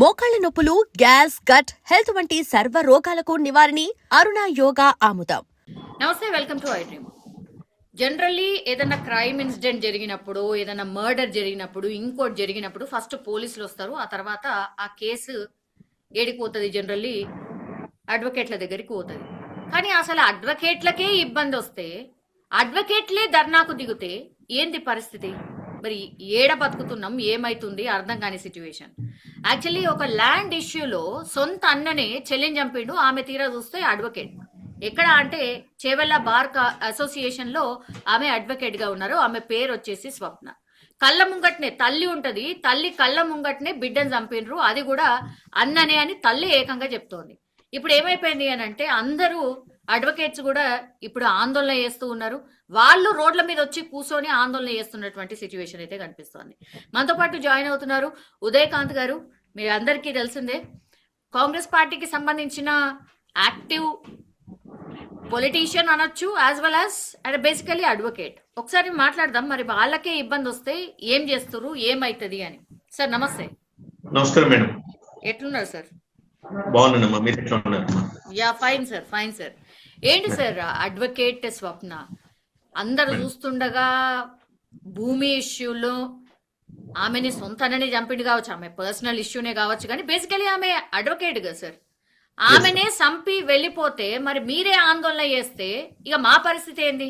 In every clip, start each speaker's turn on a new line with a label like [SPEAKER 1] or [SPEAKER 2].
[SPEAKER 1] మోకాళ్ల నొప్పులు, gas, gut health వంటి సర్వ రోగాలకు నివారణి అరుణ యోగా ఆముదం.
[SPEAKER 2] నమస్తే, welcome to I dream. Generally ఏదైనా క్రైమ్ ఇన్సిడెంట్ జరిగినప్పుడు, ఏదైనా మర్డర్ జరిగినప్పుడు, ఇంకోటి జరిగినప్పుడు ఫస్ట్ పోలీసులు వస్తారు. ఆ తర్వాత ఆ కేసు ఏడికి పోతుంది? జనరల్లీ అడ్వకేట్ల దగ్గరికి పోతుంది. కానీ అసలు అడ్వకేట్లకే ఇబ్బంది వస్తే, అడ్వకేట్లే ధర్నాకు దిగితే ఏంది పరిస్థితి? మరి ఏడ బతుకుతున్నాం, ఏమైతుంది అర్థం కాని సిచ్యువేషన్. యాక్చువల్లీ ఒక ల్యాండ్ ఇష్యూలో సొంత అన్ననే చెల్లిని చంపిండు. ఆమె తీరా చూస్తే అడ్వకేట్. ఎక్కడ అంటే చేవెళ్ళ బార్ అసోసియేషన్ లో ఆమె అడ్వకేట్ గా ఉన్నారు. ఆమె పేరు వచ్చేసి స్వప్న. కళ్ళ ముంగట్నే తల్లి ఉంటది, తల్లి కళ్ళ ముంగట్నే బిడ్డను చంపినరు, అది కూడా అన్ననే అని తల్లి ఏకంగా చెప్తోంది. ఇప్పుడు ఏమైపోయింది అని అంటే అందరూ అడ్వకేట్స్ కూడా ఇప్పుడు ఆందోళన చేస్తూ ఉన్నారు. వాళ్ళు రోడ్ల మీద వచ్చి కూర్చొని ఆందోళన చేస్తున్నటువంటి సిచ్యువేషన్ అయితే కనిపిస్తోంది. మనతో పాటు జాయిన్ అవుతున్నారు ఉదయకాంత్ గారు. మీ అందరికీ తెలిసిందే, కాంగ్రెస్ పార్టీకి సంబంధించిన యాక్టివ్ పొలిటీషియన్ అనొచ్చు, as well as and basically advocate. ఒకసారి మాట్లాడదాం, మరి వాళ్ళకే ఇబ్బంది వస్తే ఏం చేస్తారు, ఏమైతుంది అని. సార్ నమస్తే.
[SPEAKER 3] నమస్కారం మేడం.
[SPEAKER 2] ఎట్లున్నారు సార్?
[SPEAKER 3] బాగున్నానమ్మా, మీరు ఎట్లా ఉన్నారు?
[SPEAKER 2] Yeah fine sir, fine sir. ఏంటి సార్ అడ్వకేట్ స్వప్న అందరు చూస్తుండగా భూమి ఇష్యూలో ఆమెని సొంతనని చంపింది కావచ్చు, ఆమె పర్సనల్ ఇష్యూనే కావచ్చు, కానీ బేసికలీ ఆమె అడ్వకేట్ గా సార్. ఆమెనే చంపి వెళ్ళిపోతే మరి మీరే ఆందోళన చేస్తే ఇక మా పరిస్థితి ఏంది?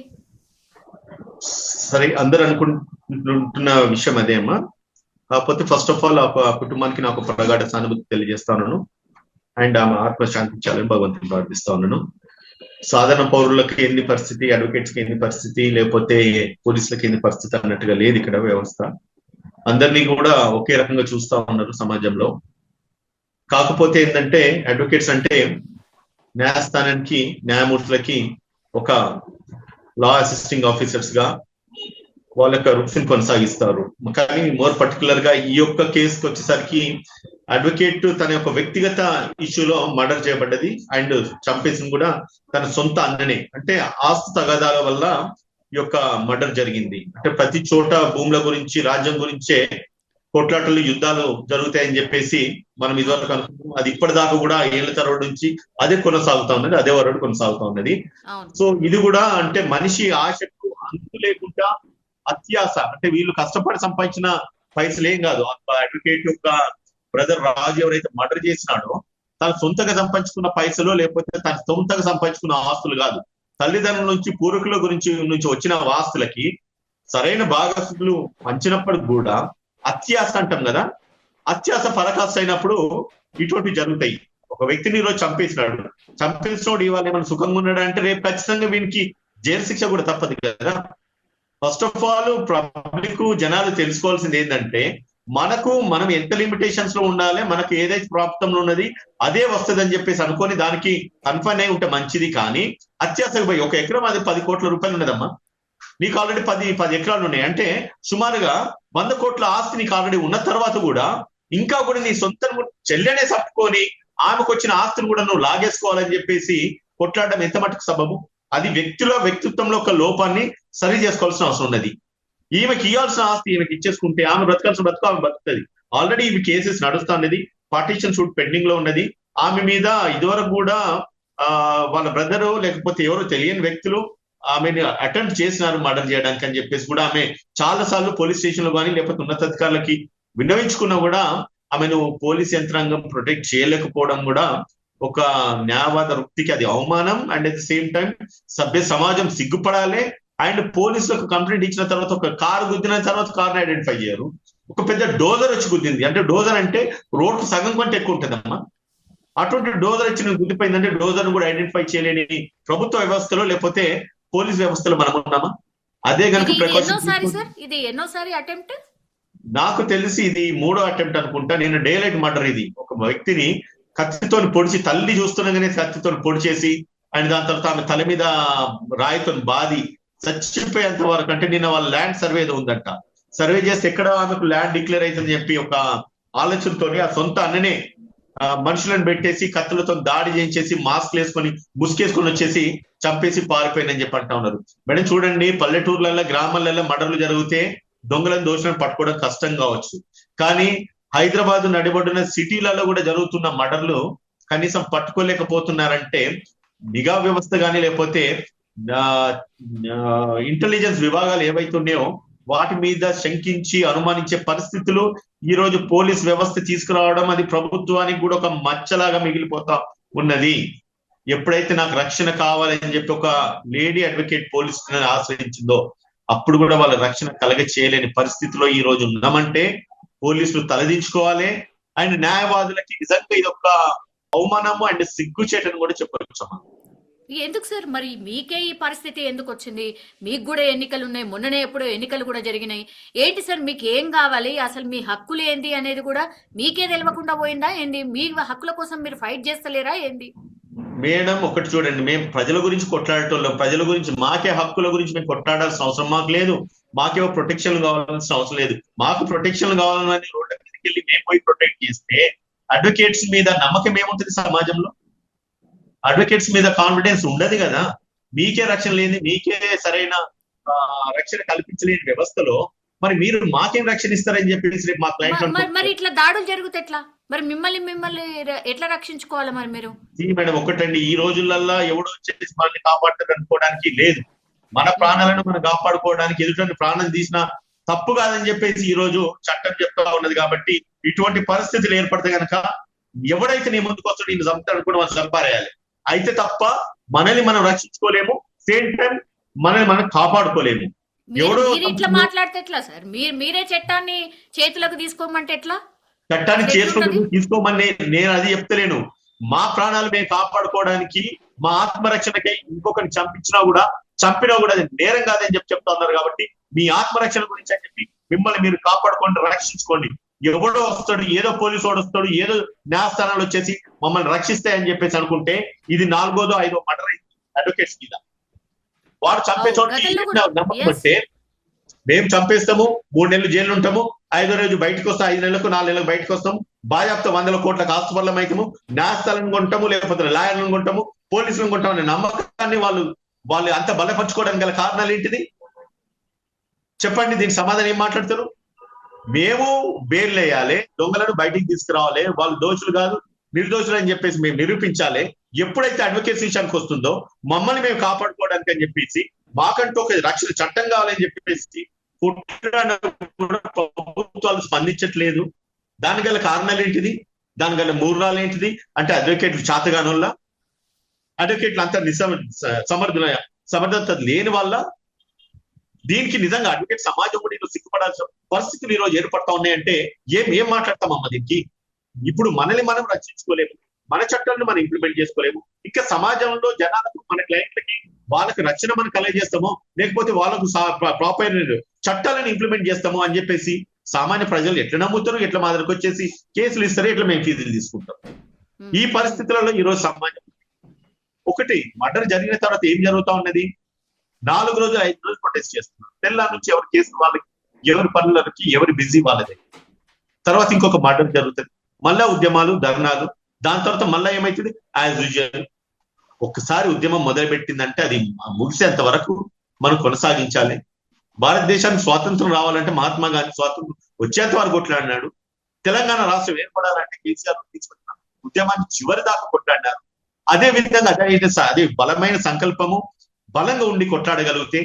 [SPEAKER 3] సరే, అందరు అనుకుంటున్న విషయం అదే అమ్మా. కాకపోతే ఫస్ట్ ఆఫ్ ఆల్ ఆ కుటుంబానికి నాకు ప్రగాఢ సానుభూతి తెలియజేస్తాను. అండ్ ఆమె ఆత్మ శాంతించాలని భగవంతుని ప్రార్థిస్తా ఉన్నాను. సాధారణ పౌరులకు ఏంది పరిస్థితి, అడ్వకేట్స్ కి ఏంది పరిస్థితి, లేకపోతే పోలీసులకు ఏంది పరిస్థితి అన్నట్టుగా లేదు ఇక్కడ వ్యవస్థ. అందరినీ కూడా ఒకే రకంగా చూస్తా ఉన్నారు సమాజంలో. కాకపోతే ఏంటంటే అడ్వకేట్స్ అంటే న్యాయస్థానానికి, న్యాయమూర్తులకి ఒక లా అసిస్టింగ్ ఆఫీసర్స్ గా వాళ్ళ యొక్క వృత్తిని కొనసాగిస్తారు. కానీ మోర్ పర్టికులర్ గా ఈ యొక్క కేసుకి వచ్చేసరికి అడ్వకేట్ తన యొక్క వ్యక్తిగత ఇష్యూలో మర్డర్ చేయబడ్డది అండ్ చంపేసింది కూడా తన సొంత అన్ననే. అంటే ఆస్తి తగాదాల వల్ల ఈ యొక్క మర్డర్ జరిగింది. అంటే ప్రతి చోట భూముల గురించి, రాజ్యం గురించే కొట్లాటలు, యుద్ధాలు జరుగుతాయని చెప్పేసి మనం ఇదివరకు అనుకుంటున్నాం. అది ఇప్పటిదాకా కూడా ఏళ్ల తరబడి నుంచి అదే కొనసాగుతా ఉన్నది, అదే వరడు కొనసాగుతా ఉన్నది. సో ఇది కూడా అంటే మనిషి ఆశకు అంతు లేకుండా అత్యాశ, అంటే వీళ్ళు కష్టపడి సంపాదించిన పైసలు ఏం కాదు. అడ్వకేట్ యొక్క బ్రదర్ రాజు ఎవరైతే మర్డర్ చేసినాడో తన సొంతగా సంపాదించుకున్న పైసలు, లేకపోతే తన సొంతగా సంపాదించుకున్న ఆస్తులు కాదు. తల్లిదండ్రుల నుంచి, పూర్వీకుల నుంచి వచ్చిన ఆస్తులకి సరైన భాగస్తులు పంచినప్పటికి కూడా అత్యాశ అంటాం కదా, అత్యాశ పరకాశ అయినప్పుడు ఇటువంటివి జరుగుతాయి. ఒక వ్యక్తిని ఈరోజు చంపేసినోడు ఇవాళ ఏమైనా సుఖంగా ఉన్నాడు అంటే రేపు ఖచ్చితంగా వీనికి జైలు శిక్ష కూడా తప్పదు కదా. ఫస్ట్ ఆఫ్ ఆల్ పబ్లిక్ జనాలు తెలుసుకోవాల్సింది ఏంటంటే మనం ఎంత లిమిటేషన్స్ లో ఉండాలి, మనకు ఏదైతే ప్రాప్తంలో ఉన్నది అదే వస్తుంది అని చెప్పేసి అనుకొని దానికి కన్ఫర్మ్ అయి ఉంటే మంచిది. కానీ అత్యాశకు పోయి ఒక ఎకరం అది 10 కోట్ల రూపాయలు ఉన్నదమ్మా, నీకు ఆల్రెడీ 10 ఎకరాలు ఉన్నాయి అంటే సుమారుగా 100 కోట్ల ఆస్తి నీకు ఆల్రెడీ ఉన్న తర్వాత కూడా ఇంకా కూడా నీ సొంత చెల్లెనే చప్పుకొని ఆమెకు వచ్చిన ఆస్తిని కూడా నువ్వు లాగేసుకోవాలని చెప్పేసి కొట్లాడడం ఎంత మటుకు సబబు? అది వ్యక్తిత్వంలో ఒక లోపాన్ని సరి చేసుకోవాల్సిన అవసరం ఉన్నది. ఈమెకి ఇవ్వాల్సిన ఆస్తి ఈమెకి ఇచ్చేసుకుంటే ఆమె బ్రతకాల్సిన బ్రతుకు ఆమె బతుకుతుంది. ఆల్రెడీ ఇవి కేసెస్ నడుస్తా ఉన్నది, పార్టీషన్ షూట్ పెండింగ్ లో ఉన్నది. ఆమె మీద ఇదివరకు కూడా వాళ్ళ బ్రదరు లేకపోతే ఎవరో తెలియని వ్యక్తులు ఆమెను అటెంప్ట్ చేసినారు మర్డర్ చేయడానికి అని చెప్పేసి కూడా ఆమె చాలా సార్లు పోలీస్ స్టేషన్ లో కానీ లేకపోతే ఉన్నతాధికారులకి విన్నవించుకున్నా కూడా ఆమెను పోలీస్ యంత్రాంగం ప్రొటెక్ట్ చేయలేకపోవడం కూడా ఒక న్యాయవాద వృత్తికి అది అవమానం. And at the same time సభ్య సమాజం సిగ్గుపడాలి. అండ్ పోలీసులకు కంప్లైంట్ ఇచ్చిన తర్వాత ఒక కారు గుద్దిన తర్వాత కారుని ఐడెంటిఫై చేయరు, ఒక పెద్ద డోజర్ వచ్చి గుద్దింది అంటే, డోజర్ అంటే రోడ్డు సగం కంటే ఎక్కువ ఉంటుందమ్మా, అటువంటి డోజర్ వచ్చి గుద్దిపోయిందంటే డోజర్ కూడా ఐడెంటిఫై చేయలేని ప్రభుత్వ వ్యవస్థలో లేకపోతే పోలీస్ వ్యవస్థలో మనం ఉన్నామా? అదే కనుక నాకు తెలిసి ఇది 3వ అటెంప్ట్ అనుకుంటా. నేను డే లైట్ మర్డర్. ఇది ఒక వ్యక్తిని కత్తితో పొడిచి, తల్లి చూస్తుండగానే కత్తితో పొడిచేసి అండ్ దాని తర్వాత ఆమె తల మీద రాయితో బాది చచ్చిపోయేంత వరకు. అంటే నిన్న వాళ్ళ ల్యాండ్ సర్వే ఉందంట, సర్వే చేస్తే ఎక్కడ ఆమెకు ల్యాండ్ డిక్లేర్ అవుతుందని చెప్పి ఒక ఆలోచనతో ఆ సొంత అన్ననే మనుషులను పెట్టేసి కత్తులతో దాడి చేయించేసి మాస్క్ వేసుకొని ముసుకేసుకొని వచ్చేసి చంపేసి పారిపోయిందని చెప్పి అంటా ఉన్నారు. మేడం చూడండి, పల్లెటూర్లలో, గ్రామాలలో మర్డర్లు జరిగితే దొంగలను దోషులను పట్టుకోవడం కష్టం కావచ్చు, కానీ హైదరాబాద్ నడిబొడ్డున సిటీలలో కూడా జరుగుతున్న మర్డర్లు కనీసం పట్టుకోలేకపోతున్నారంటే నిఘా వ్యవస్థ కానీ లేకపోతే ఇంటెలిజెన్స్ విభాగాలు ఏవైతున్నాయో వాటి మీద శంకించి అనుమానించే పరిస్థితులు ఈ రోజు పోలీస్ వ్యవస్థ తీసుకురావడం అది ప్రభుత్వానికి కూడా ఒక మచ్చలాగా మిగిలిపోతా ఉన్నది. ఎప్పుడైతే నాకు రక్షణ కావాలని చెప్పి ఒక లేడీ అడ్వకేట్ పోలీస్ ఆశ్రయించిందో అప్పుడు కూడా వాళ్ళ రక్షణ కలగ చేయలేని పరిస్థితిలో ఈ రోజు ఉన్నామంటే పోలీసులు తలదించుకోవాలి. అండ్ న్యాయవాదులకి నిజంగా ఇది ఒక అవమానము అండ్ సిగ్గుచేటని కూడా చెప్పవచ్చు.
[SPEAKER 2] ఎందుకు సార్ మరి మీకే ఈ పరిస్థితి ఎందుకు వచ్చింది? మీకు కూడా ఎన్నికలు ఉన్నాయి, మొన్ననే ఎప్పుడో ఎన్నికలు కూడా జరిగినాయి. ఏంటి సార్ మీకు ఏం కావాలి, అసలు మీ హక్కులు ఏంది అనేది కూడా మీకే తెలియకుండా పోయిందా ఏంది? మీ హక్కుల కోసం మీరు ఫైట్ చేస్తలేరా ఏంది?
[SPEAKER 3] మేడం ఒకటి చూడండి, మేము ప్రజల గురించి కొట్లాడటం, ప్రజల గురించి మాకే హక్కుల గురించి మేము కొట్లాడాల్సిన అవసరం మాకు లేదు. మాకేమో ప్రొటెక్షన్ కావాల్సిన అవసరం లేదు. మాకు ప్రొటెక్షన్ కావాలని రోడ్ల మీదకి వెళ్ళి మేము పోయి ప్రొటెక్ట్ చేస్తే అడ్వకేట్స్ మీద నమ్మకం ఏముంటుంది సమాజంలో? అడ్వకేట్స్ మీద కాన్ఫిడెన్స్ ఉండదు కదా. మీకే రక్షణ లేని, మీకే సరైన రక్షణ కల్పించలేని వ్యవస్థలో మరి మీరు మాకేం రక్షణ ఇస్తారని చెప్పేసి రేపు మా క్లయింట్
[SPEAKER 2] మరి ఇట్లా దాడులు జరిగితే ఎట్లా? మరి మిమ్మల్ని ఎట్లా రక్షించుకోవాలి మరి మీరు?
[SPEAKER 3] మేడం ఒకటండి, ఈ రోజులల్లో ఎవడో వచ్చేసి మనల్ని కాపాడుతారు అనుకోవడానికి లేదు. మన ప్రాణాలను మనం కాపాడుకోవడానికి ఎదుటి ప్రాణం తీసిన తప్పు కాదని చెప్పేసి ఈ రోజు చట్టం చెప్తా ఉన్నది. కాబట్టి ఇటువంటి పరిస్థితులు ఏర్పడితే కనుక ఎవడైతే నీ ముందుకు వస్తాడో నేను చంపుతాడు కూడా మనం చంపారేయాలి. అయితే తప్ప మనల్ని మనం రక్షించుకోలేము, సేమ్ టైం మనల్ని మనం కాపాడుకోలేము. ఎవడో
[SPEAKER 2] ఇట్లా మాట్లాడితే ఎట్లా సార్? మీరే చట్టాన్ని చేతులకు తీసుకోమంటే ఎట్లా?
[SPEAKER 3] చట్టాన్ని చేతులకు తీసుకోమని నేను అది చెప్తలేను. మా ప్రాణాలు మేము కాపాడుకోవడానికి, మా ఆత్మరక్షణకై ఇంకొకరిని చంపినా కూడా అది నేరం కాదని చెప్తా ఉన్నారు. కాబట్టి మీ ఆత్మరక్షణ గురించి అని చెప్పి మిమ్మల్ని మీరు కాపాడుకోండి, రక్షించుకోండి. ఎవడో వస్తాడు, ఏదో పోలీసు వాడు వస్తాడు, ఏదో న్యాయస్థానాలు వచ్చేసి మమ్మల్ని రక్షిస్తాయని చెప్పేసి అనుకుంటే ఇది 4వ 5వ మర్డర్ అయింది అడ్వకేట్స్ మీద. వాడు చంపే చోట నమ్మకం అంటే మేము చంపేస్తాము, 3 నెలలు జైలు ఉంటాము, 5వ రోజు బయటకు వస్తాం, 5 నెలలకు 4 నెలలకు బయటకు వస్తాము, బాజాప్త 100 కోట్లకు ఆస్తుపర్లం అవుతాము, న్యాయస్థానాలను కొంటాము, లేకపోతే లాయర్లను కొంటాము, పోలీసులను కొంటాము అనే నమ్మకాన్ని వాళ్ళు అంత బలపరచుకోవడానికి గల కారణాలు ఏంటిది చెప్పండి? దీనికి సమాధానం ఏం మాట్లాడతారు? మేము బెయిల్ వేయాలి, దొంగలను బయటికి తీసుకురావాలి, వాళ్ళు దోషులు కాదు నిర్దోషులు అని చెప్పేసి మేము నిరూపించాలి. ఎప్పుడైతే అడ్వకేట్స్ విషయానికి వస్తుందో మమ్మల్ని మేము కాపాడుకోవడానికి అని చెప్పేసి మాకంటూ ఒక రక్షణ చట్టం కావాలని చెప్పేసి ప్రభుత్వాలు స్పందించట్లేదు. దాని గల కారణాలు ఏంటిది? దాని గల మూలాలు ఏంటిది అంటే అడ్వకేట్లు చాతగానోళ్ళ, అడ్వకేట్లు అంతా సమర్థత లేని వల్ల దీనికి నిజంగా అడ్వకేట్ సమాజం కూడా ఈరోజు సిగ్గుపడాల్సిన పరిస్థితులు ఈ రోజు ఏర్పడతా ఉన్నాయంటే ఏం మాట్లాడతామమ్మా దీనికి? ఇప్పుడు మనల్ని మనం రక్షించుకోలేము, మన చట్టాలను మనం ఇంప్లిమెంట్ చేసుకోలేము. ఇంకా సమాజంలో జనాలకు, మన క్లయింట్లకి వాళ్ళకి రక్షణ మనం కలగజేస్తామో లేకపోతే వాళ్ళకు ప్రాపర్ చట్టాలను ఇంప్లిమెంట్ చేస్తామో అని చెప్పేసి సామాన్య ప్రజలు ఎట్లా నమ్ముతారు? ఎట్లా మా దగ్గరకు వచ్చేసి కేసులు ఇస్తారు, ఎట్లా మేము ఫీజులు తీసుకుంటాం? ఈ పరిస్థితులలో ఈ రోజు సమాజం ఒకటి మర్డర్ జరిగిన తర్వాత ఏం జరుగుతా ఉన్నది? 4 రోజులు 5 రోజులు ప్రొటెస్ట్ చేస్తున్నారు. తెల్లా నుంచి ఎవరి కేసులు వాళ్ళకి, ఎవరి పనులకి, ఎవరి బిజీ వాళ్ళదే. తర్వాత ఇంకొక మర్డర్ జరుగుతుంది, మళ్ళా ఉద్యమాలు, ధర్నాలు, దాని తర్వాత మళ్ళా ఏమైతుంది? యాజ్ యూజువల్ ఒక్కసారి ఉద్యమం మొదలుపెట్టిందంటే అది ముగిసేంత వరకు మనం కొనసాగించాలి. భారతదేశానికి స్వాతంత్రం రావాలంటే మహాత్మా గాంధీ స్వాతంత్రం వచ్చేంత వరకు కొట్లాడినాడు. తెలంగాణ రాష్ట్రం ఏర్పడాలంటే కేసీఆర్ తీసుకొచ్చిన ఉద్యమాన్ని చివరి దాకా కొట్లాడినారు. అదే విధంగా అదే బలమైన సంకల్పము, బలంగా ఉండి కొట్లాడగలిగితే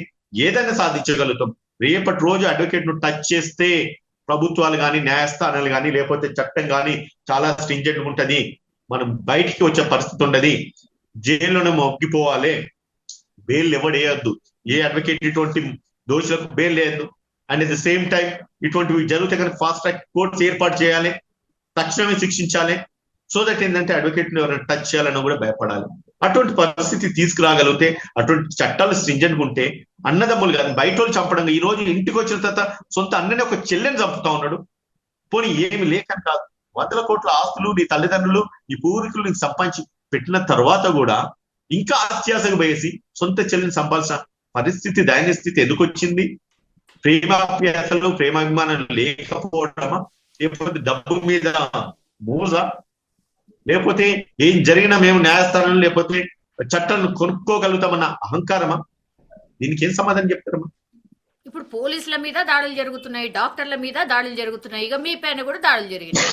[SPEAKER 3] ఏదైనా సాధించగలుగుతాం. రేపటి రోజు అడ్వకేట్ ను టచ్ చేస్తే ప్రభుత్వాలు కానీ, న్యాయస్థానాలు కానీ, లేకపోతే చట్టం కానీ చాలా స్ట్రింజెంట్ ఉంటది. మనం బయటికి వచ్చే పరిస్థితి ఉండదు, జైల్లోనే మొగ్గిపోవాలి. బెయిల్ ఎవడేయద్దు, ఏ అడ్వకేట్ ఇటువంటి దోషులకు బెయిల్ వేయద్దు. And at the same time ఇటువంటివి జరిగితే కనుక ఫాస్ట్ ట్రాక్ కోర్ట్స్ ఏర్పాటు చేయాలి, తక్షణమే శిక్షించాలి. సో దట్ ఏంటంటే అడ్వకేట్ ని ఎవరైనా టచ్ చేయాలన్నా కూడా భయపడాలి. అటువంటి పరిస్థితి తీసుకురాగలిగితే, అటువంటి చట్టాలు స్ట్రింజెంట్ ఉంటే అన్నదమ్ములు కాదు బయట వాళ్ళు చంపడం. ఈ రోజు ఇంటికి వచ్చిన తర్వాత సొంత అన్నని ఒక చెల్లెని చంపుతా ఉన్నాడు. పోనీ ఏమి లేకని కాదు, 100 కోట్ల ఆస్తులు నీ తల్లిదండ్రులు, నీ పూర్వీకులు నీకు సంపాదించి పెట్టిన తర్వాత కూడా ఇంకా అత్యాసకు వేసి సొంత చెల్లిని సంపాల్సిన పరిస్థితి, దయనీయ స్థితి ఎందుకు వచ్చింది? ప్రేమాభ్యాసలు, ప్రేమాభిమానం లేకపోవడమా? లేకపోతే డబ్బు మీద మోజా? లేకపోతే ఏం జరిగినా మేము న్యాయస్థానం లేకపోతే చట్టాలను కొనుక్కోగలుగుతామన్న అహంకారమా? దీనికి ఏం సమాధానం చెప్తారమ్మా?
[SPEAKER 2] ఇప్పుడు పోలీసుల మీద దాడులు జరుగుతున్నాయి, డాక్టర్ల మీద దాడులు జరుగుతున్నాయి, ఇక మీ పైన కూడా దాడులు జరిగినాయి.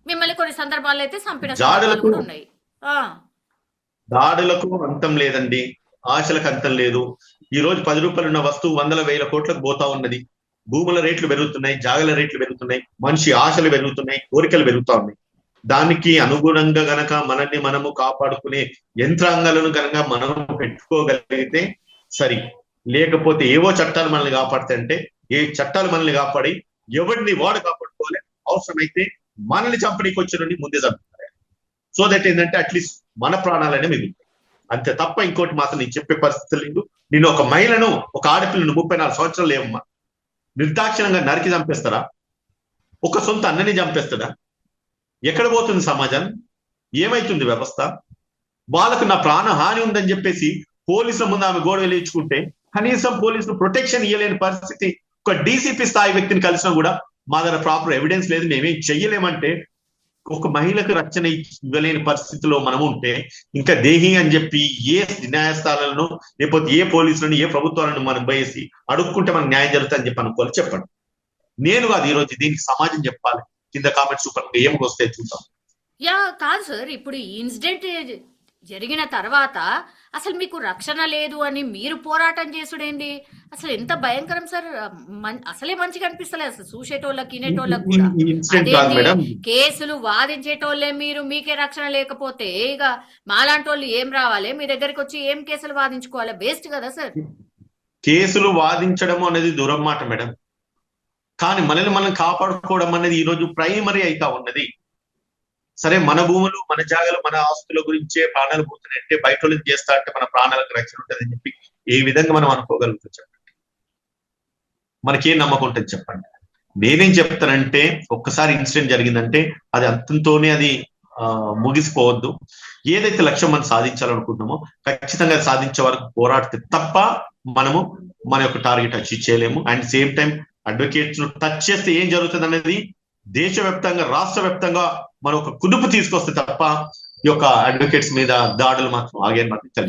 [SPEAKER 2] మిమ్మల్ని కొన్ని సందర్భాల్లో అయితే చంపిన సందర్భాలు కూడా ఉన్నాయి.
[SPEAKER 3] దాడులకు అంతం లేదండి, ఆశలకు అంతం లేదు. ఈ రోజు 10 రూపాయలు ఉన్న వస్తువు 100,000 కోట్లకు పోతా ఉన్నది. భూముల రేట్లు పెరుగుతున్నాయి, జాగల రేట్లు పెరుగుతున్నాయి, మనిషి ఆశలు పెరుగుతున్నాయి, కోరికలు పెరుగుతా ఉన్నాయి. దానికి అనుగుణంగా గనక మనల్ని మనము కాపాడుకునే యంత్రాంగాలను గనక మనం పెట్టుకోగలిగితే సరి. లేకపోతే ఏవో చట్టాలు మనల్ని కాపాడుతాయంటే ఏ చట్టాలు మనల్ని కాపాడి ఎవరిని వాడు కాపాడుకోవాలి, అవసరమైతే మనల్ని చంపడానికి వచ్చిన ముందే చంపుతారు. సో దట్ ఏంటంటే అట్లీస్ట్ మన ప్రాణాలనే మిగులుతాయి. అంతే తప్ప ఇంకోటి మాత్రం నేను చెప్పే పరిస్థితులు లేదు. నేను ఒక మహిళను, ఒక ఆడపిల్లను 34 సంవత్సరాలు ఏమమ్మా నిర్దాక్షిణంగా నరికి చంపేస్తారా? ఒక సొంత అన్నని చంపేస్తాడా? ఎక్కడ పోతుంది సమాజం? ఏమైతుంది వ్యవస్థ? వాళ్ళకు నా ప్రాణ హాని ఉందని చెప్పేసి పోలీసుల ముందు ఆమె గోడ వెలిగించుకుంటే కనీసం పోలీసులు ప్రొటెక్షన్ ఇవ్వలేని పరిస్థితి. ఒక డీసీపీ స్థాయి వ్యక్తిని కలిసినా కూడా మా దగ్గర ప్రాపర్ ఎవిడెన్స్ లేదు, మేమేం చెయ్యలేమంటే ఒక మహిళకు రక్షణ ఇవ్వలేని పరిస్థితిలో మనం ఉంటే ఇంకా దేహి అని చెప్పి ఏ న్యాయస్థానాలను లేకపోతే ఏ పోలీసులను ఏ ప్రభుత్వాలను మనం పోయేసి అడుక్కుంటే మనకు న్యాయం జరుగుతుందని చెప్పి అనుకోవాలి. చెప్పండి. నేను కాదు ఈరోజు దీనికి సమాజం చెప్పాలి. కింద కామెంట్స్ సూపర్ ఏమి వస్తే చూద్దాం.
[SPEAKER 2] కాదు సార్, ఇప్పుడు ఈ ఇన్సిడెంట్ జరిగిన తర్వాత అసలు మీకు రక్షణ లేదు అని మీరు పోరాటం చేసుడేంది? అసలు ఎంత భయంకరం సార్. అసలే మంచిగా అనిపిస్తలేదు అసలు చూసేటోళ్ళకి, వినేటోళ్ళకి కూడా. కేసులు వాదించేటోళ్ళే మీరు, మీకే రక్షణ లేకపోతే ఇక మాలాంటి వాళ్ళు ఏం రావాలి మీ దగ్గరికి వచ్చి ఏం కేసులు వాదించుకోవాలి? వేస్ట్ కదా సార్.
[SPEAKER 3] కేసులు వాదించడం అనేది దూరం మాట మేడం, కానీ మనల్ని మనం కాపాడుకోవడం అనేది ఈ రోజు ప్రైమరీ అయితా ఉన్నది. సరే, మన భూములు, మన జాగాలు, మన ఆస్తుల గురించే ప్రాణాలు పోతున్నాయంటే బయట వాళ్ళని చేస్తా అంటే మన ప్రాణాలకు రక్షణ ఉంటుందని చెప్పి ఏ విధంగా మనం అనుకోగలుగుతాం చెప్పండి? మనకేం నమ్మకం ఉంటుంది చెప్పండి? నేనేం చెప్తానంటే ఒక్కసారి ఇన్సిడెంట్ జరిగిందంటే అది అంతంతోనే అది ముగిసిపోవద్దు. ఏదైతే లక్ష్యం మనం సాధించాలనుకుంటున్నామో ఖచ్చితంగా సాధించే వరకు పోరాడితే తప్ప మనము మన యొక్క టార్గెట్ అచీవ్ చేయలేము. And same time advocates touch చేస్తే ఏం జరుగుతుంది అనేది దేశవ్యాప్తంగా, రాష్ట్ర వ్యాప్తంగా మనం ఒక కుదుపు తీసుకొస్తే తప్ప ఈ యొక్క అడ్వకేట్స్ మీద దాడులు మాత్రం ఆగేది మాత్రం.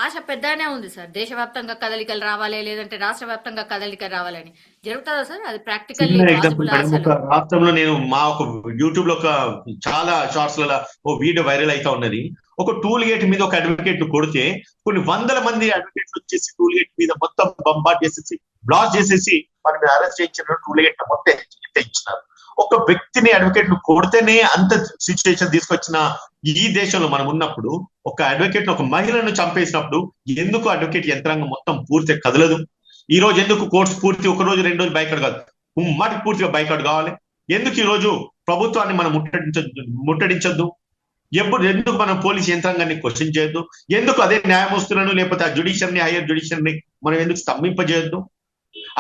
[SPEAKER 2] ఆశ పెద్దనే ఉంది సార్. దేశవ్యాప్తంగా కదలికలు రావాలి, లేదంటే రాష్ట్ర వ్యాప్తంగా కదలికలు రావాలని జరుగుతుందా సార్? అది ప్రాక్టికల్
[SPEAKER 3] ఎగ్జాంపుల్ మేడం, ఒక రాష్ట్రంలో నేను మా ఒక యూట్యూబ్ లో ఒక చాలా షార్ట్స్ లలో ఓ వీడియో వైరల్ అయితా ఉన్నది. ఒక టూల్ గేట్ మీద ఒక అడ్వకేట్ ను కొడితే కొన్ని వందల మంది అడ్వకేట్లు వచ్చేసి టూల్ గేట్ మీద మొత్తం బంబార్డ్ చేసేసి బ్లాక్ చేసేసి మనం అరెస్ట్ చేయించిన టూల్ గేట్ మొత్తం ఇచ్చినారు. ఒక వ్యక్తిని అడ్వకేట్ ను కొడితేనే అంత సిచ్యువేషన్ తీసుకొచ్చిన ఈ దేశంలో మనం ఉన్నప్పుడు ఒక అడ్వకేట్ ఒక మహిళను చంపేసినప్పుడు ఎందుకు అడ్వకేట్ యంత్రాంగం మొత్తం పూర్తిగా కదలదు? ఈ రోజు ఎందుకు కోర్ట్స్ పూర్తి ఒక రోజు 2 రోజులు బైకాట్ కాదు, ఉమ్మటికి పూర్తిగా బైకాట్ కావాలి? ఎందుకు ఈ రోజు ప్రభుత్వాన్ని మనం ముట్టడించొద్దు? ఎందుకు మనం పోలీస్ యంత్రాంగాన్ని క్వశ్చన్ చేయొద్దు? ఎందుకు అదే న్యాయమూర్తులను లేకపోతే ఆ జ్యుడిషియర్ని, హైయర్ జ్యుడిషియర్ని మనం ఎందుకు స్తంభింపజేయొద్దు?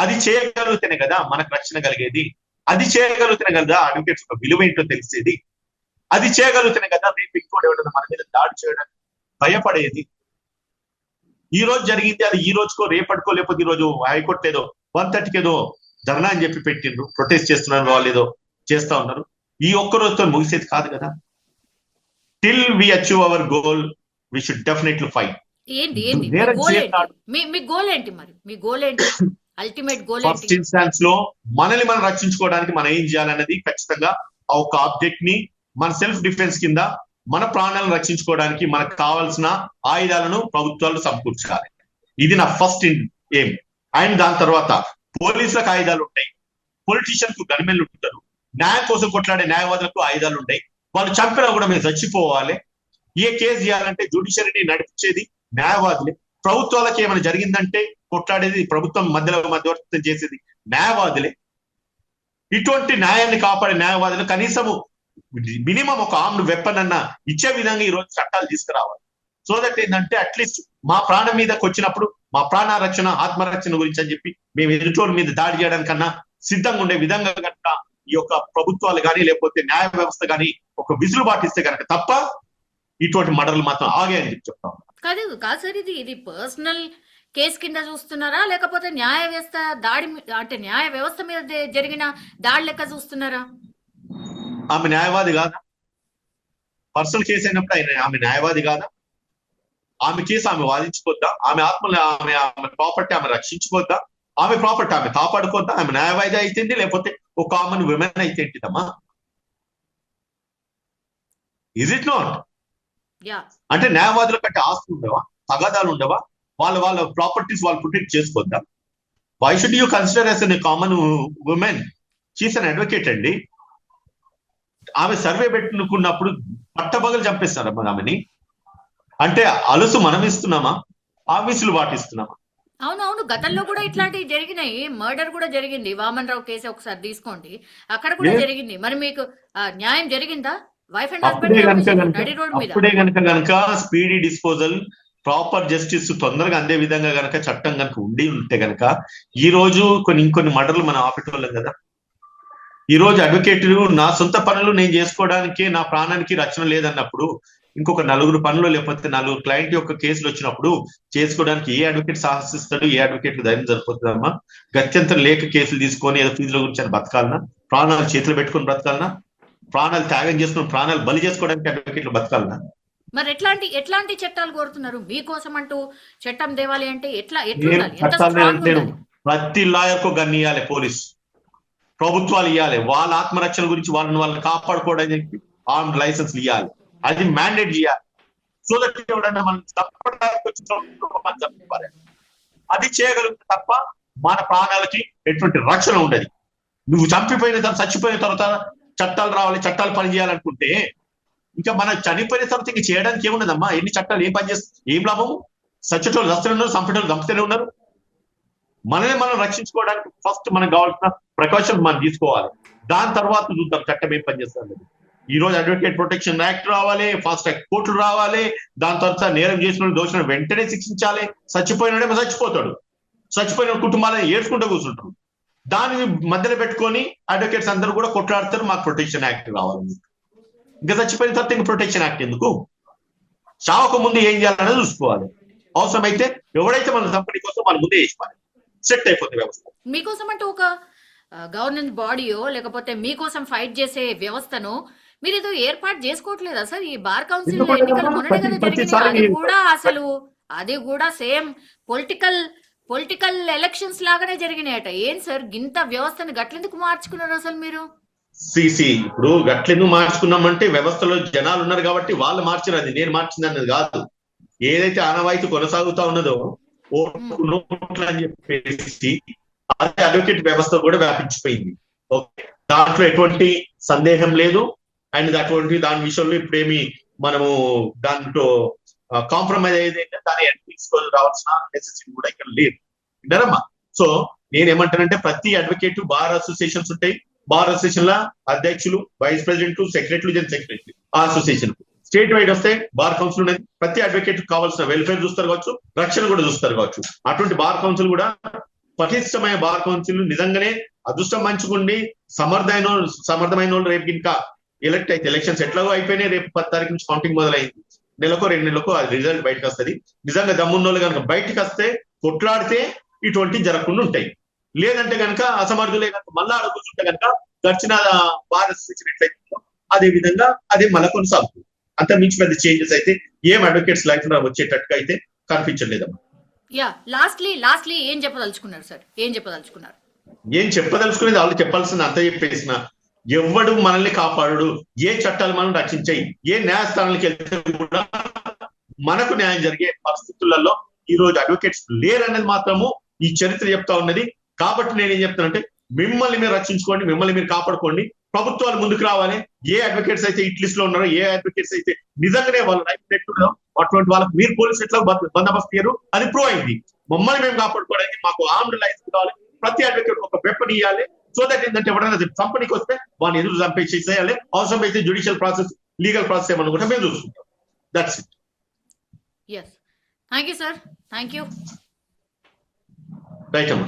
[SPEAKER 3] అది చేయగలిగితేనే కదా మనకు రక్షణ కలిగేది. అది చేయగలుగుతేనే కదా అడ్వకేట్స్ ఒక విలువ ఏంటో తెలిసేది. అది చేయగలుగుతేనే కదా రేపు ఇంకోటి ఎవరైనా మన మీద దాడి చేయడానికి భయపడేది. ఈ రోజు జరిగింది, అది ఈ రోజుకో రేపటికో లేకపోతే ఈ రోజు హైకోర్టు ఏదో 130కి ఏదో ధర్నా అని చెప్పి పెట్టిండ్రు, ప్రొటెస్ట్ చేస్తున్నారు, వాళ్ళు ఏదో చేస్తా ఉన్నారు. ఈ ఒక్క రోజుతో ముగిసేది కాదు కదా. Till we achieve our goal we should definitely fight.
[SPEAKER 2] మీ గోల్ ఏంటి మరి? మీ గోల్ ఏంటి? అల్టిమేట్ గోల్
[SPEAKER 3] ఫస్ట్ ఇన్స్టాన్స్ లో మనల్ని మనం రక్షించుకోవడానికి మనం ఏం చేయాలనేది ఖచ్చితంగా ఒక ఆబ్జెక్ట్ ని మన సెల్ఫ్ డిఫెన్స్ కింద మన ప్రాణాలను రక్షించుకోవడానికి మనకు కావాల్సిన ఆయుధాలను ప్రభుత్వాలు సమకూర్చాలి. ఇది నా ఫస్ట్ ఎయిమ్. అండ్ దాని తర్వాత పోలీసులకు ఆయుధాలు ఉంటాయి, పొలిటీషియన్స్ కు గన్మెన్లు ఉంటారు, న్యాయం కోసం కొట్లాడే న్యాయవాదులకు ఆయుధాలు ఉంటాయి. వాళ్ళు చంపినా కూడా మేము చచ్చిపోవాలి. ఏ కేసు చేయాలంటే జ్యుడిషియరీని నడిపించేది న్యాయవాదులే. ప్రభుత్వాలకు ఏమైనా జరిగిందంటే కొట్లాడేది ప్రభుత్వం, మధ్యవర్తిత్వం చేసేది న్యాయవాదులే. ఇటువంటి న్యాయాన్ని కాపాడే న్యాయవాదులు కనీసము మినిమం ఒక ఆర్మ్డ్ వెపన్ అన్న ఇచ్చే విధంగా ఈ రోజు చట్టాలు తీసుకురావాలి. సో దట్ ఏంటంటే అట్లీస్ట్ మా ప్రాణం మీదకి వచ్చినప్పుడు మా ప్రాణ రక్షణ, ఆత్మరక్షణ గురించి అని చెప్పి మేము ఎదుటోళ్ళ మీద దాడి చేయడానికన్నా సిద్ధంగా ఉండే విధంగా కనుక ఈ యొక్క ప్రభుత్వాలు కానీ లేకపోతే న్యాయ వ్యవస్థ కానీ ఒక విసులు పాటిస్తే కనుక తప్ప ఇటువంటి మర్డర్లు మాత్రం ఆగాయని చెప్పి చెప్తాం.
[SPEAKER 2] కాదు సార్, ఇది పర్సనల్ కేసు కింద చూస్తున్నారా, లేకపోతే న్యాయ వ్యవస్థ దాడి అంటే న్యాయ వ్యవస్థ మీద జరిగిన దాడి లెక్క చూస్తున్నారా?
[SPEAKER 3] ఆమె న్యాయవాది కాదా? పర్సనల్ కేసు అయినప్పుడు ఆమె న్యాయవాది కాదా? ఆమె కేసు ఆమె వాదించుకోద్దా? ఆమె ఆత్మలు, ఆమె ప్రాపర్టీ ఆమె రక్షించుకోద్దా? ఆమె ప్రాపర్టీ ఆమె కాపాడుకోద్దా, ఆమె న్యాయవాది అయితేంది, లేకపోతే ఒక కామన్ విమెన్ అయితే ఏంటిదమ్మా? Is it not?
[SPEAKER 2] యా
[SPEAKER 3] అంటే న్యాయవాదుల కంటే ఆస్తులు ఉండవా, తగాదాలు ఉండవా, వాళ్ళ ప్రాపర్టీస్ వాళ్ళు ప్రొటెక్ట్ చేసుకోద్దా? Why should you consider as a common woman? She's an advocate అండి. ఆమె సర్వే పెట్టుకున్నప్పుడు పట్టబగలు చంపేస్తారమ్మా ఆమెని. అంటే అలుసు మనం ఇస్తున్నామా, ఆఫీసులు పాటిస్తున్నామా?
[SPEAKER 2] అవునవును, గతంలో కూడా ఇట్లాంటివి జరిగినాయి. మర్డర్ కూడా జరిగింది. వామన్ రావు కేసు ఒకసారి తీసుకోండి, అక్కడ కూడా
[SPEAKER 3] Yes.
[SPEAKER 2] జరిగింది. మరి మీకు న్యాయం జరిగిందా? వైఫ్ అండ్
[SPEAKER 3] అప్పుడే
[SPEAKER 2] హస్బెండ్ నడి రోడ్ మీద.
[SPEAKER 3] గనక స్పీడీ డిస్పోజల్, ప్రాపర్ జస్టిస్ తొందరగా అందే విధంగా గనక చట్టం గనక ఉండి ఉంటే గనక ఈ రోజు ఇంకొన్ని మర్డర్లు మనం ఆపేటోళ్ళం కదా. ఈ రోజు అడ్వకేట్ నా సొంత పనులు నేను చేసుకోవడానికి నా ప్రాణానికి రక్షణ లేదన్నప్పుడు ఇంకొక 4 పనులు లేకపోతే 4 క్లయింట్ యొక్క కేసులు వచ్చినప్పుడు చేసుకోవడానికి ఏ అడ్వకేట్ సాహసిస్తాడు? ఏ అడ్వకేట్ ధైర్యం సరిపోతుందమ్మా? గత్యంతరం లేక కేసులు తీసుకొని ఏదో ఫీజుల గురించి అని బతకాలనా? ప్రాణాలు చేతులు పెట్టుకొని బ్రతకాలనా? ప్రాణాలు త్యాగం చేసుకుని ప్రాణాలు బలి చేసుకోవడానికి అడ్వకేట్లు బతకాలనా?
[SPEAKER 2] మరి ఎట్లాంటి చట్టాలు కోరుతున్నారు? మీకోసం అంటూ చట్టం తేవాలి అంటే ఎట్లా
[SPEAKER 3] నేను
[SPEAKER 2] ఉండాలి? ఎంత
[SPEAKER 3] చట్టాలు
[SPEAKER 2] స్ట్రాంగ్
[SPEAKER 3] నేను
[SPEAKER 2] ఉండాలి?
[SPEAKER 3] ప్రతి లాయర్కు గన్ ఇవ్వాలి, పోలీస్ ప్రభుత్వాలు ఇవ్వాలి, వాళ్ళ ఆత్మరక్షణ గురించి వాళ్ళని కాపాడుకోవడానికి ఆర్మ్డ్ లైసెన్స్లు ఇవ్వాలి, అది మ్యాండేట్ చేయాలి. సో దట్ ఎవడన్నా మనం చంపాలి. అది చేయగలిగితే తప్ప మన ప్రాణాలకి ఎటువంటి రక్షణ ఉండదు. నువ్వు చచ్చిపోయిన తర్వాత చట్టాలు రావాలి, చట్టాలు పని చేయాలనుకుంటే ఇంకా మనం చనిపోయిన తర్వాత ఇంక చేయడానికి ఏముండదమ్మా? ఎన్ని చట్టాలు ఏం పని చేస్తుంది? ఏం లాభము? సచ్చటోళ్ళు వస్తూనే ఉన్నారు, సంపటోళ్ళు చంపుతూనే ఉన్నారు. మనమే మనం రక్షించుకోవడానికి ఫస్ట్ మనకు కావాల్సిన ప్రికాషన్స్ మనం తీసుకోవాలి. దాని తర్వాత చూద్దాం చట్టం ఏం పనిచేస్తుంది. ఈ రోజు అడ్వకేట్ ప్రొటెక్షన్ యాక్ట్ రావాలి, ఫాస్ట్ ట్రాక్ కోర్టులు రావాలి, దాని తర్వాత నేరం చేసిన దోషులను వెంటనే శిక్షించాలి. చచ్చిపోయినాడేమో చచ్చిపోతాడు, చచ్చిపోయిన కుటుంబాలను ఏడ్చుకుంటూ కూర్చుంటారు. దాన్ని మధ్యలో పెట్టుకొని అడ్వకేట్స్ అందరూ కూడా కొట్లాడతారు, మాకు ప్రొటెక్షన్ యాక్ట్ రావాలని. ఇంకా చచ్చిపోయిన తర్వాత ఇంకా ప్రొటెక్షన్ యాక్ట్ ఎందుకు? చావక ముందు ఏం చేయాలనేది చూసుకోవాలి. అవసరమైతే ఎవడైతే మన కంపెనీ కోసం వాళ్ళ ముందే వేసుకోవాలి, సెట్ అయిపోతుంది వ్యవస్థ.
[SPEAKER 2] మీకోసం అంటూ ఒక గవర్నెన్స్ బాడీయో లేకపోతే మీకోసం ఫైట్ చేసే వ్యవస్థను మీరు ఏదో ఏర్పాటు చేసుకోవట్లేదా సార్? ఈ బార్ కౌన్సిల్ ఎన్నికలు మొన్ననే కదా జరిగినాయి. అది కూడా సేమ్ పొలిటికల్ ఎలక్షన్స్ లాగానే జరిగినాయట. ఏం సార్ గింత వ్యవస్థను గట్లెందుకు మార్చుకున్నారు అసలు మీరు?
[SPEAKER 3] ఇప్పుడు గట్లెందుకు మార్చుకున్నామంటే వ్యవస్థలో జనాలు ఉన్నారు కాబట్టి వాళ్ళు మార్చినది, నేను మార్చింది అన్నది కాదు. ఏదైతే ఆనవాయితీ కొనసాగుతా ఉన్నదో ఓట్లు అని చెప్పేసి అదే అడ్వకేట్ వ్యవస్థ కూడా వ్యాపించిపోయింది. ఓకే, దాంట్లో ఎటువంటి సందేహం లేదు. అండ్ అటువంటి దాని విషయంలో ఇప్పుడేమి మనము దాంట్లో కాంప్రమైజ్ అయ్యేది ఏంటంటే దాని తీసుకొని రావాల్సిన నెసెసిటీ కూడా ఇక్కడ లేదు విన్నారమ్మా. సో నేనేమంటానంటే ప్రతి అడ్వకేట్ బార్ అసోసియేషన్స్ ఉంటాయి, బార్ అసోసియేషన్ ల అధ్యక్షులు, వైస్ ప్రెసిడెంట్, సెక్రటరీలు, జనరల్ సెక్రటరీ ఆ అసోసియేషన్. స్టేట్ వైడ్ వస్తే బార్ కౌన్సిల్ ఉన్నది. ప్రతి అడ్వకేట్ కావాల్సిన వెల్ఫేర్ చూస్తారు కావచ్చు, రక్షణ కూడా చూస్తారు కావచ్చు. అటువంటి బార్ కౌన్సిల్ కూడా పటిష్టమైన బార్ కౌన్సిల్ నిజంగానే అదృష్టం మంచుకుండి సమర్థమైన వాళ్ళు రేపు ఇంకా ఎలక్ట్ అయితే ఎలక్షన్స్ ఎట్లాగో అయిపోయినాయి. రేపు 10 తారీఖు నుంచి కౌంటింగ్ మొదలైంది. నెలకో 2 నెలలకో అది రిజల్ట్ బయటకు వస్తుంది. నిజంగా దమ్మున్న వాళ్ళు కనుక బయటకు వస్తే కొట్లాడితే ఇటువంటి జరగకుండా ఉంటాయి. లేదంటే కనుక అసమర్థులే కనుక మళ్ళా అడుగుతుంటే కనుక గడిచిన బార్ అసోసియేషన్ ఎట్లయితే అదే విధంగా అదే మళ్ళీ కొనసాగుతుంది. అంత మించి పెద్ద చేంజెస్ అయితే ఏం అడ్వకేట్స్ లైఫ్ లో వచ్చేటట్టుగా అయితే కనిపించలేదమ్మా.
[SPEAKER 2] లాస్ట్లీ ఏం చెప్పదలుచుకున్నారు సార్? ఏం చెప్పదలుచుకునేది వాళ్ళు చెప్పాల్సింది అంత చెప్పేసిన. ఎవడు మనల్ని కాపాడు, ఏ చట్టాలు మనం రక్షించాయి, ఏ న్యాయస్థానాలకు వెళ్తే కూడా మనకు న్యాయం జరిగే పరిస్థితులలో ఈ రోజు అడ్వకేట్స్ లేరనేది మాత్రము ఈ చరిత్ర చెప్తా ఉన్నది. కాబట్టి నేనేం చెప్తానంటే మిమ్మల్ని మీరు రక్షించుకోండి, మిమ్మల్ని మీరు కాపాడుకోండి. ప్రభుత్వాలు ముందుకు రావాలి. ఏ అడ్వకేట్స్ అయితే ఇట్లిస్ట్ లో ఉన్నారో, ఏ అడ్వకేట్స్ అయితే నిజంగానే వాళ్ళ లైఫ్ పెట్టుకున్నారో అటువంటి వాళ్ళకి మీరు పోలీసు ఎట్లా బందోబస్తు చేయరు, అది ప్రూవ్ అయింది. మమ్మల్ని మేము కాపాడుకోవడానికి మాకు ఆర్మ్డ్ లైసెన్స్ కావాలి. ప్రతి అడ్వకేట్ ఒక వెపన్ ఇవ్వాలి. సో దట్ ఏంటంటే ఎవరైనా కంపెనీకి వస్తే వాళ్ళని ఎదురు చంపేసేయాలి. అవసరం అయితే జ్యుడిషియల్ ప్రాసెస్, లీగల్ ప్రాసెస్ ఏమన్నా కూడా మేము చూసుకుంటాం. That's it. Thank you sir. Thank you.
[SPEAKER 3] Right అమ్మా.